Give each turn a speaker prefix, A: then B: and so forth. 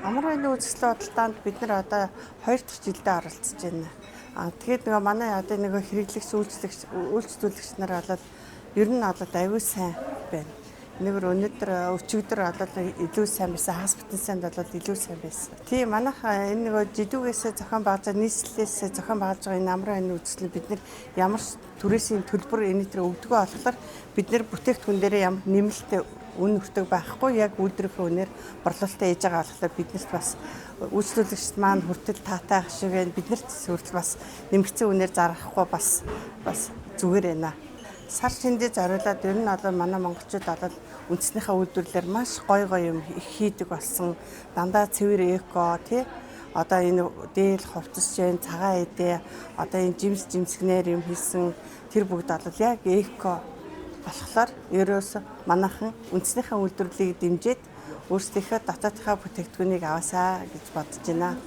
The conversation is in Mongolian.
A: Амар байна үзэсгэлэн бодлоонд бид нар одоо 2 дахь жилдээ оролцож байна. Тэгээд нөгөө манай одоо нөгөө хэрэглэгч үйлчлүүлэгч нар болоод ер нь болоод аюул сайн байна. Нэгэр өнөөдөр өчигдөр болоод илүү сайн байсан, хагас бүтэн санд болоод илүү сайн байсан. Тийм манайх энэ нөгөө жидүүгээс зохион байгуулж нийслэлээс зохион байгуулж байгаа энэ амар байна үзэсгэлэн бид нар ямар түрээсийн төлбөр энэ төр өгдөгөө болохоор бид нар бүтээгдэхүүн дээрээ ямар нэмэлт үн өртөг байхгүй яг үйлдвэрийн үнээр борлуулалтаа хийж байгаа болохоор биднэрт бас үйлчлүүлэгчд маань хүртэл таатай ах шиг байна. Биднэрт хүртэл бас нэмэгдсэн үнээр зарахгүй бас зүгээр байна. Сар шиндээ зориулаад ер нь одоо манай монголчууд болоод үндснийхээ үйлдвэрлэлээр маш гоё юм хийдэг болсон. Дандаа цэвэр эко тий одоо энэ дээл хувцас жин цагаан эдээ одоо энэ жимсгнээр юм хийсэн тэр бүгд болоод яг эко болохоор ерөөсө манайхан үндснийхээ үйлдвэрлэлийг дэмжиж өөрсдийнхөө дотоодынхаа бүтээгдэхүүнийг аваасаа гэж бодож байна.